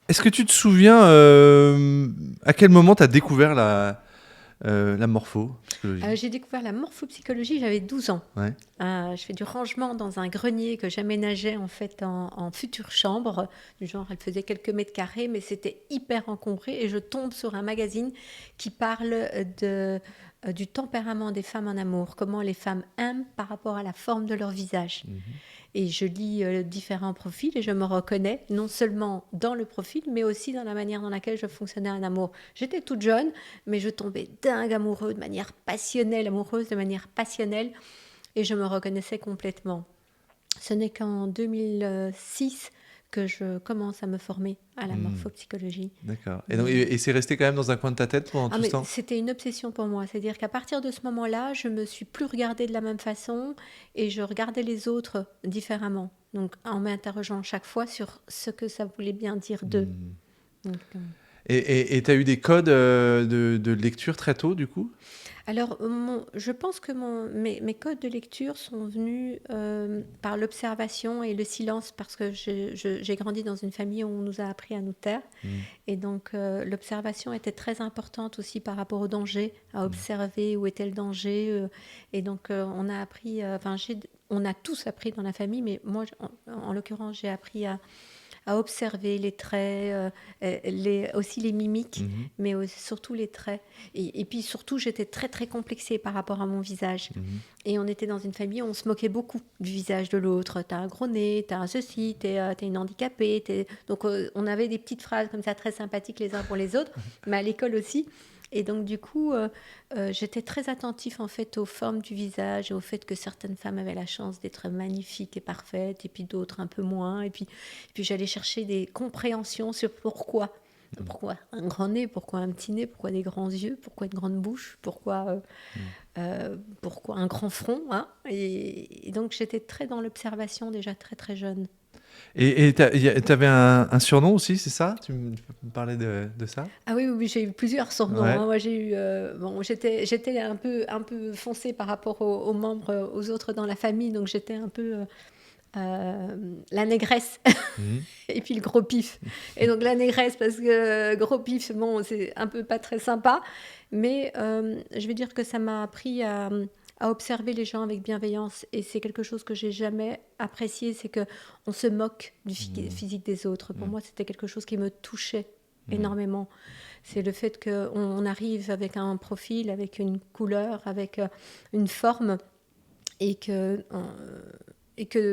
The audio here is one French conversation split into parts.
Est-ce que tu te souviens à quel moment tu as découvert la morphopsychologie? J'ai découvert la morphopsychologie, j'avais 12 ans. Ouais. Je fais du rangement dans un grenier que j'aménageais en fait en future chambre. Du genre, elle faisait quelques mètres carrés, mais c'était hyper encombré. Et je tombe sur un magazine qui parle du tempérament des femmes en amour, comment les femmes aiment par rapport à la forme de leur visage. Mhm. Et je lis différents profils et je me reconnais non seulement dans le profil, mais aussi dans la manière dans laquelle je fonctionnais en amour. J'étais toute jeune, mais je tombais dingue amoureux de manière passionnelle, amoureuse de manière passionnelle, et je me reconnaissais complètement. Ce n'est qu'en 2006 que je commence à me former à la Hmm. morphopsychologie. D'accord. Et, Mais et c'est resté quand même dans un coin de ta tête pendant tout ce mais temps? c'était une obsession pour moi. C'est-à-dire qu'à partir de ce moment-là, je me suis plus regardée de la même façon et je regardais les autres différemment. Donc en m'interrogeant chaque fois sur ce que ça voulait bien dire d'eux. Hmm. Donc, Et tu as eu des codes de lecture très tôt, du coup? alors, je pense que mes codes de lecture sont venus par l'observation et le silence parce que j'ai grandi dans une famille où on nous a appris à nous taire. Hmm. Et donc, l'observation était très importante aussi par rapport au danger, à Hmm. observer où était le danger. Et donc, on a appris, on a tous appris dans la famille, mais moi, en l'occurrence, j'ai appris à observer les traits, aussi les mimiques, Mhm. mais surtout les traits. Et puis surtout, j'étais très très complexée par rapport à mon visage. Mhm. Et on était dans une famille où on se moquait beaucoup du visage de l'autre. T'as un gros nez, t'as un ceci, t'es une handicapée. Donc on avait des petites phrases comme ça très sympathiques les uns pour les autres, mais à l'école aussi. Et donc du coup, j'étais très attentif en fait aux formes du visage et au fait que certaines femmes avaient la chance d'être magnifiques et parfaites, et puis d'autres un peu moins. Et puis j'allais chercher des compréhensions sur pourquoi. Mhm. Pourquoi un grand nez, pourquoi un petit nez, pourquoi des grands yeux, pourquoi une grande bouche, pourquoi un grand front. Hein, et donc j'étais très dans l'observation déjà très très jeune. Et t'avais un surnom aussi, c'est ça? Tu peux me parler de ça? Ah oui, oui, oui, j'ai eu plusieurs surnoms. Ouais. Hein. Moi, j'étais un peu foncée par rapport aux membres, aux autres dans la famille, donc j'étais un peu la négresse Mhm. et puis le gros pif. Et donc la négresse, parce que gros pif, bon, c'est un peu pas très sympa, mais je vais dire que ça m'a appris à observer les gens avec bienveillance, et c'est quelque chose que j'ai jamais apprécié, c'est que on se moque du Mhm. physique des autres. Pour Mhm. moi, c'était quelque chose qui me touchait Mhm. énormément. C'est le fait qu'on arrive avec un profil, avec une couleur, avec une forme, et que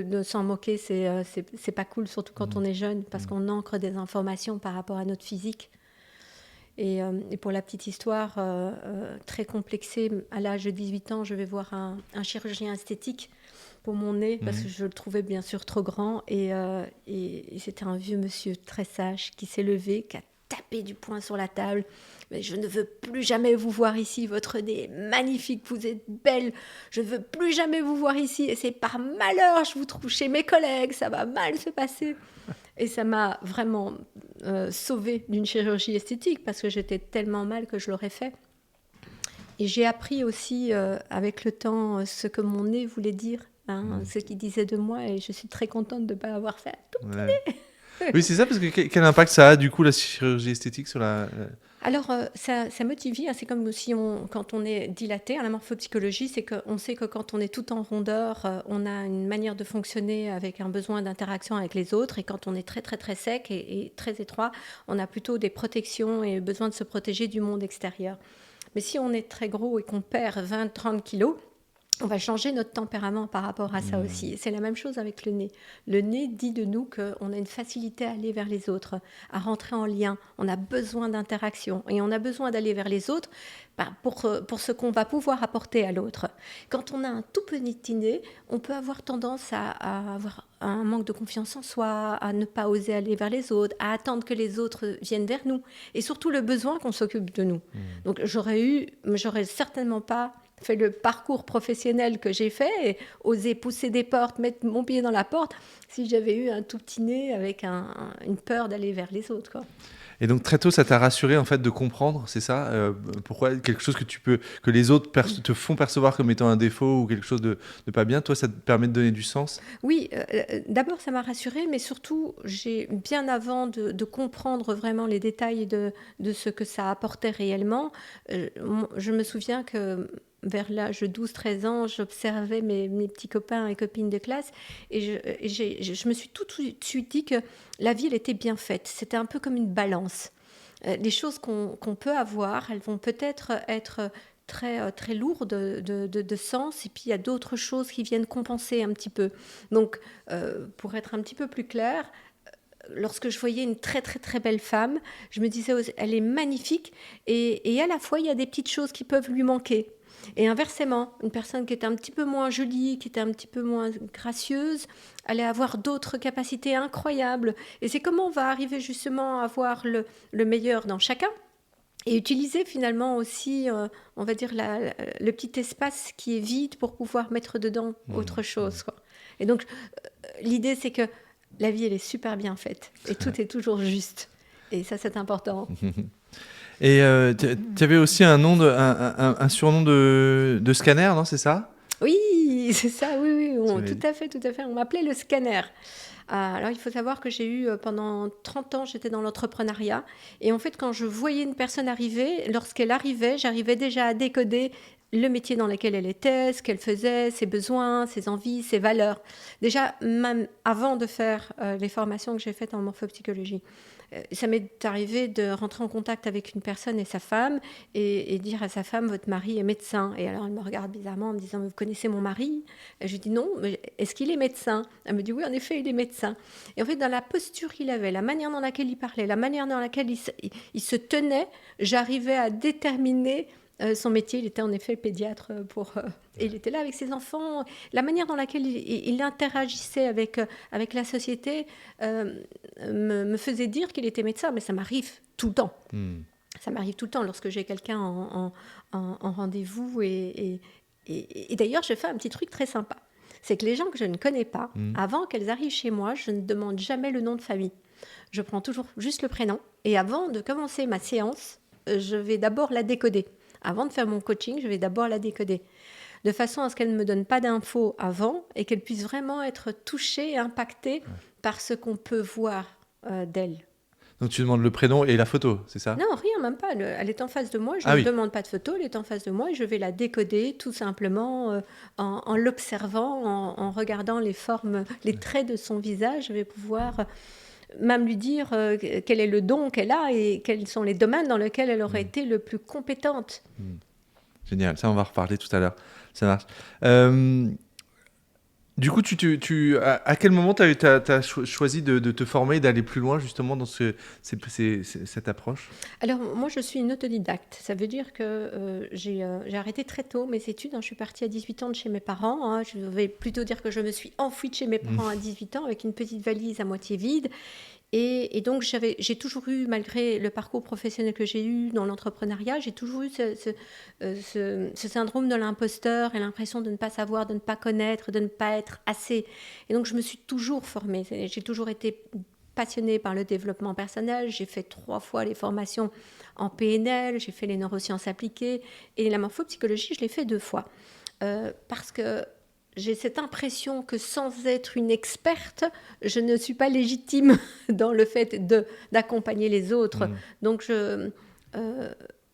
de s'en moquer, c'est pas cool, surtout quand Mhm. on est jeune, parce Mhm. qu'on ancre des informations par rapport à notre physique. Et pour la petite histoire, très complexée, à l'âge de 18 ans, je vais voir un chirurgien esthétique pour mon nez, parce que Mhm. je le trouvais bien sûr trop grand. Et c'était un vieux monsieur très sage qui s'est levé, qui a tapé du poing sur la table. Mais je ne veux plus jamais vous voir ici, votre nez est magnifique, vous êtes belle, je ne veux plus jamais vous voir ici, et c'est par malheur, je vous trouve chez mes collègues, ça va mal se passer. Et ça m'a vraiment sauvée d'une chirurgie esthétique, parce que j'étais tellement mal que je l'aurais fait. Et j'ai appris aussi avec le temps ce que mon nez voulait dire, hein, Mhm. ce qu'il disait de moi, et je suis très contente de ne pas avoir fait tout. Ouais. Oui, c'est ça, parce que quel impact ça a, du coup, la chirurgie esthétique sur Alors, ça motive, hein, c'est comme si quand on est dilaté, à la morphopsychologie, c'est qu'on sait que quand on est tout en rondeur, on a une manière de fonctionner avec un besoin d'interaction avec les autres, et quand on est très très très sec et très étroit, on a plutôt des protections et besoin de se protéger du monde extérieur. Mais si on est très gros et qu'on perd 20-30 kilos, on va changer notre tempérament par rapport à ça Mhm. aussi. Et c'est la même chose avec le nez. Le nez dit de nous qu'on a une facilité à aller vers les autres, à rentrer en lien. On a besoin d'interaction et on a besoin d'aller vers les autres pour ce qu'on va pouvoir apporter à l'autre. Quand on a un tout petit nez, on peut avoir tendance à avoir un manque de confiance en soi, à ne pas oser aller vers les autres, à attendre que les autres viennent vers nous, et surtout le besoin qu'on s'occupe de nous. Mhm. Donc j'aurais certainement pas fait le parcours professionnel que j'ai fait et osé pousser des portes, mettre mon pied dans la porte, si j'avais eu un tout petit nez avec une peur d'aller vers les autres, quoi. Et donc très tôt, ça t'a rassuré en fait de comprendre, c'est ça pourquoi quelque chose que les autres te font percevoir comme étant un défaut ou quelque chose de pas bien, toi ça te permet de donner du sens? Oui, d'abord ça m'a rassurée, mais surtout, j'ai bien avant de comprendre vraiment les détails de ce que ça apportait réellement, je me souviens que vers l'âge de 12-13 ans, j'observais mes petits copains et copines de classe et je me suis tout de suite dit que la vie, elle était bien faite. C'était un peu comme une balance. Les choses qu'on peut avoir, elles vont peut-être être très lourdes de sens, et puis il y a d'autres choses qui viennent compenser un petit peu. Donc, pour être un petit peu plus clair, lorsque je voyais une très très très belle femme, je me disais, elle est magnifique, et à la fois, il y a des petites choses qui peuvent lui manquer. Et inversement, une personne qui était un petit peu moins jolie, qui était un petit peu moins gracieuse, allait avoir d'autres capacités incroyables. Et c'est comment on va arriver justement à voir le meilleur dans chacun et utiliser finalement aussi, on va dire, le petit espace qui est vide pour pouvoir mettre dedans autre chose, quoi. Et donc, l'idée, c'est que la vie, elle est super bien faite et tout est toujours juste. Et ça, c'est important. Et tu avais aussi un surnom de scanner, non, c'est ça? Oui, c'est ça, oui, Tu tout à fait. On m'appelait le scanner. Alors, il faut savoir que j'ai eu, pendant 30 ans, j'étais dans l'entrepreneuriat. Et en fait, quand je voyais une personne arriver, lorsqu'elle arrivait, j'arrivais déjà à décoder le métier dans lequel elle était, ce qu'elle faisait, ses besoins, ses envies, ses valeurs. Déjà, même avant de faire les formations que j'ai faites en morphopsychologie. Ça m'est arrivé de rentrer en contact avec une personne et sa femme et dire à sa femme, votre mari est médecin. Et alors elle me regarde bizarrement en me disant, vous connaissez mon mari? Et je lui dis non, mais est-ce qu'il est médecin? Elle me dit oui, en effet, il est médecin. Et en fait, dans la posture qu'il avait, la manière dans laquelle il parlait, la manière dans laquelle il se tenait, j'arrivais à déterminer son métier. Il était en effet pédiatre et il était là avec ses enfants. La manière dans laquelle il interagissait avec la société me faisait dire qu'il était médecin, mais ça m'arrive tout le temps. Ça m'arrive tout le temps lorsque j'ai quelqu'un en rendez-vous. Et d'ailleurs, je fais un petit truc très sympa. C'est que les gens que je ne connais pas, avant qu'elles arrivent chez moi, je ne demande jamais le nom de famille. Je prends toujours juste le prénom. Et avant de commencer ma séance, je vais d'abord la décoder. Avant de faire mon coaching, je vais d'abord la décoder. De façon à ce qu'elle ne me donne pas d'infos avant et qu'elle puisse vraiment être touchée et impactée par ce qu'on peut voir d'elle. Donc tu demandes le prénom et la photo, c'est ça? Non, rien, même pas. Elle est en face de moi, je ne demande pas de photo, elle est en face de moi et je vais la décoder tout simplement en l'observant, en regardant les formes, les traits de son visage. Je vais pouvoir même lui dire quel est le don qu'elle a et quels sont les domaines dans lesquels elle aurait été le plus compétente. Génial, ça on va reparler tout à l'heure. Ça marche. Du coup, à quel moment tu as choisi de te former, d'aller plus loin justement dans cette approche? Alors, moi, je suis une autodidacte. Ça veut dire que j'ai arrêté très tôt mes études. Je suis partie à 18 ans de chez mes parents. Je vais plutôt dire que je me suis enfuie de chez mes parents à 18 ans avec une petite valise à moitié vide. Et donc, j'ai toujours eu, malgré le parcours professionnel que j'ai eu dans l'entrepreneuriat, j'ai toujours eu ce syndrome de l'imposteur et l'impression de ne pas savoir, de ne pas connaître, de ne pas être assez. Et donc, je me suis toujours formée. J'ai toujours été passionnée par le développement personnel. J'ai fait 3 fois les formations en PNL, j'ai fait les neurosciences appliquées. Et la morphopsychologie, je l'ai fait 2 fois. Parce que j'ai cette impression que sans être une experte, je ne suis pas légitime dans le fait d'accompagner les autres. Donc,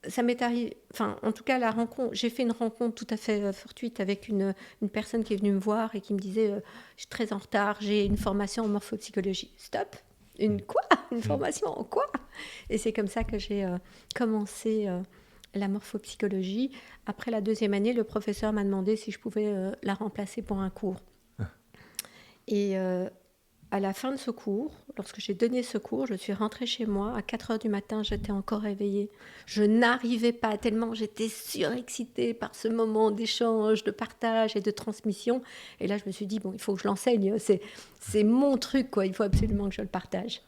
ça m'est arrivé... Enfin, en tout cas, j'ai fait une rencontre tout à fait fortuite avec une personne qui est venue me voir et qui me disait je suis très en retard, j'ai une formation en morphopsychologie. Stop! Une quoi? Une formation en quoi? Et c'est comme ça que j'ai commencé... la morphopsychologie. Après la 2e année, le professeur m'a demandé si je pouvais la remplacer pour un cours. Et à la fin de ce cours, lorsque j'ai donné ce cours, je suis rentrée chez moi. À 4h du matin, j'étais encore réveillée. Je n'arrivais pas, tellement j'étais surexcitée par ce moment d'échange, de partage et de transmission. Et là, je me suis dit, bon, il faut que je l'enseigne. C'est mon truc, quoi. Il faut absolument que je le partage.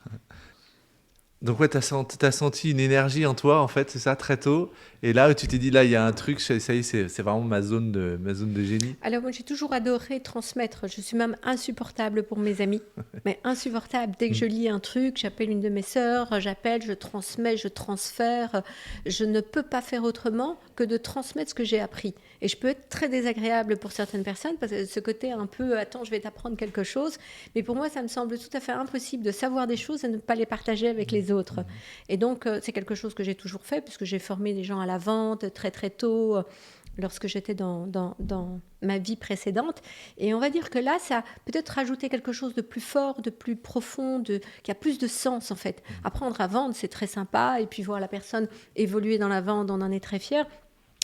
Donc ouais, t'as senti une énergie en toi, en fait, c'est ça, très tôt. Et là, où tu t'es dit, là, il y a un truc, ça y est, c'est vraiment ma zone de génie. Alors moi j'ai toujours adoré transmettre, je suis même insupportable pour mes amis, mais insupportable. Dès que je lis un truc, j'appelle une de mes sœurs, je transmets, je transfère. Je ne peux pas faire autrement que de transmettre ce que j'ai appris. Et je peux être très désagréable pour certaines personnes, parce que ce côté un peu, attends, je vais t'apprendre quelque chose. Mais pour moi, ça me semble tout à fait impossible de savoir des choses et ne pas les partager avec les autres. Et donc, c'est quelque chose que j'ai toujours fait, puisque j'ai formé des gens à la vente très très tôt, lorsque j'étais dans ma vie précédente. Et on va dire que là, ça a peut-être rajouté quelque chose de plus fort, de plus profond, qui a plus de sens en fait. Apprendre à vendre, c'est très sympa, et puis voir la personne évoluer dans la vente, on en est très fiers.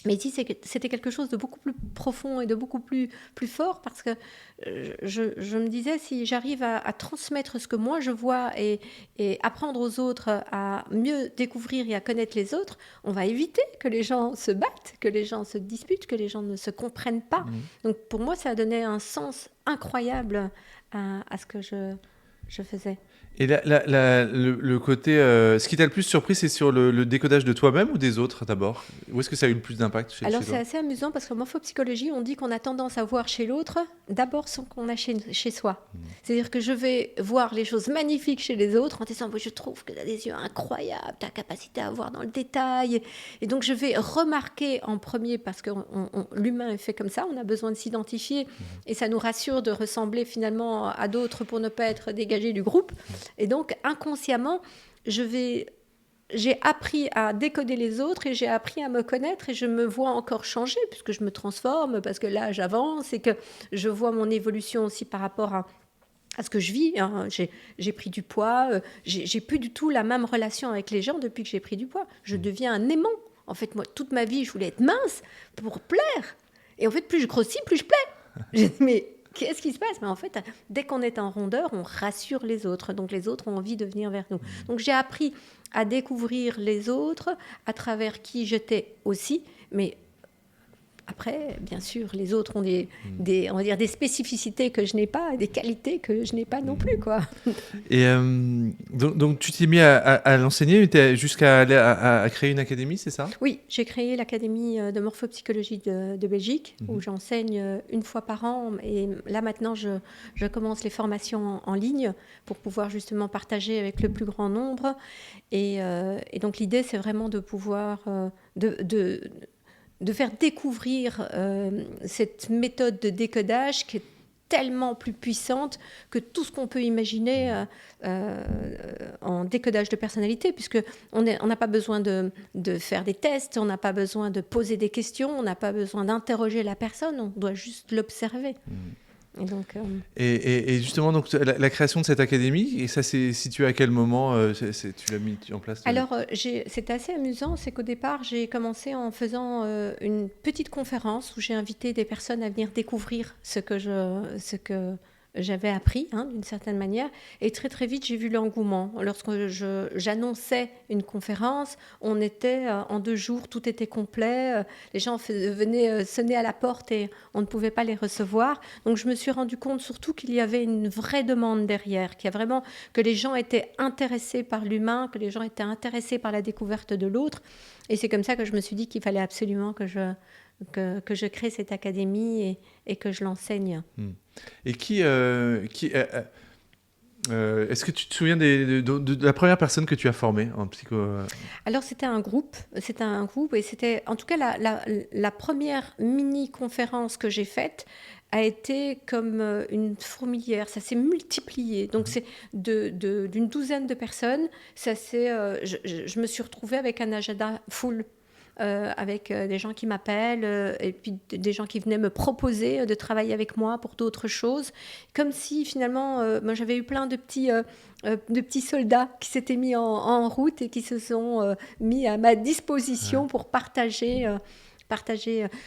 Mais ici, c'était quelque chose de beaucoup plus profond et de beaucoup plus fort, parce que je me disais, si j'arrive à transmettre ce que moi je vois et apprendre aux autres à mieux découvrir et à connaître les autres, on va éviter que les gens se battent, que les gens se disputent, que les gens ne se comprennent pas. Donc pour moi, ça a donné un sens incroyable à ce que je faisais. Et le côté, ce qui t'a le plus surpris, c'est sur le décodage de toi-même ou des autres d'abord? Où est-ce que ça a eu le plus d'impact chez Alors toi? c'est assez amusant, parce qu'en morphopsychologie, on dit qu'on a tendance à voir chez l'autre d'abord ce qu'on a chez soi. C'est-à-dire que je vais voir les choses magnifiques chez les autres en disant, je trouve que tu as des yeux incroyables, ta capacité à voir dans le détail. Et donc je vais remarquer en premier, parce que l'humain est fait comme ça, on a besoin de s'identifier, et ça nous rassure de ressembler finalement à d'autres pour ne pas être dégagé du groupe. Et donc inconsciemment, j'ai appris à décoder les autres, et j'ai appris à me connaître, et je me vois encore changer puisque je me transforme, parce que là j'avance, et que je vois mon évolution aussi par rapport à ce que je vis. J'ai pris du poids, j'ai plus du tout la même relation avec les gens depuis que j'ai pris du poids. Je deviens un aimant. En fait, moi, toute ma vie, je voulais être mince pour plaire. Et en fait, plus je grossis, plus je plais. J'ai dit, mais qu'est-ce qui se passe? Mais en fait, dès qu'on est en rondeur, on rassure les autres. Donc les autres ont envie de venir vers nous. Donc j'ai appris à découvrir les autres à travers qui j'étais aussi. Mais après, bien sûr, les autres ont on va dire des spécificités que je n'ai pas, des qualités que je n'ai pas non plus, quoi. Et donc tu t'es mis à l'enseigner jusqu'à aller à créer une académie, c'est ça? Oui, j'ai créé l'Académie de morphopsychologie de Belgique, où j'enseigne une fois par an. Et là, maintenant, je commence les formations en ligne pour pouvoir justement partager avec le plus grand nombre. Et donc, l'idée, c'est vraiment de pouvoir... de faire découvrir cette méthode de décodage qui est tellement plus puissante que tout ce qu'on peut imaginer en décodage de personnalité, puisque on n'a pas besoin de faire des tests, on n'a pas besoin de poser des questions, on n'a pas besoin d'interroger la personne, on doit juste l'observer. Et donc, et justement, donc, la création de cette académie, et ça s'est situé à quel moment tu l'as mis en place? Alors, c'était assez amusant, c'est qu'au départ, j'ai commencé en faisant une petite conférence où j'ai invité des personnes à venir découvrir ce que j'avais appris, d'une certaine manière. Et très très vite, j'ai vu l'engouement. Lorsque j'annonçais une conférence, on était en 2 jours, tout était complet. Les gens venaient sonner à la porte et on ne pouvait pas les recevoir. Donc je me suis rendu compte surtout qu'il y avait une vraie demande derrière, que les gens étaient intéressés par l'humain, que les gens étaient intéressés par la découverte de l'autre. Et c'est comme ça que je me suis dit qu'il fallait absolument que je crée cette académie et que je l'enseigne. Et est-ce que tu te souviens de la première personne que tu as formée en psycho? Alors c'était un groupe, et c'était en tout cas la première mini-conférence que j'ai faite a été comme une fourmilière, ça s'est multiplié. Donc c'est d'une douzaine de personnes, je me suis retrouvée avec un agenda full. Avec des gens qui m'appellent et puis des gens qui venaient me proposer de travailler avec moi pour d'autres choses, comme si finalement moi j'avais eu plein de petits soldats qui s'étaient mis en route et qui se sont mis à ma disposition pour partager.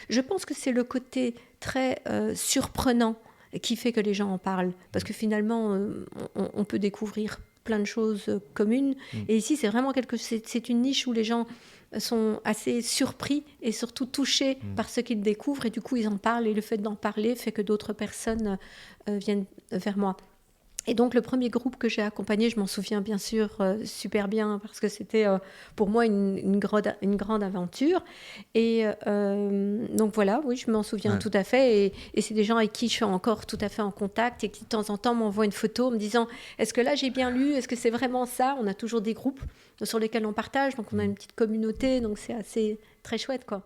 Je pense que c'est le côté très surprenant qui fait que les gens en parlent, parce que finalement on peut découvrir plein de choses communes, et ici c'est une niche où les gens sont assez surpris et surtout touchés par ce qu'ils découvrent, et du coup ils en parlent, et le fait d'en parler fait que d'autres personnes viennent vers moi. Et donc, le premier groupe que j'ai accompagné, je m'en souviens bien sûr super bien parce que c'était pour moi une grande aventure. Et donc voilà, oui, je m'en souviens Ouais. tout à fait. Et c'est des gens avec qui je suis encore tout à fait en contact et qui de temps en temps m'envoient une photo en me disant est-ce que là j'ai bien lu? Est-ce que c'est vraiment ça? On a toujours des groupes sur lesquels on partage, donc on a une petite communauté, donc c'est assez très chouette, quoi.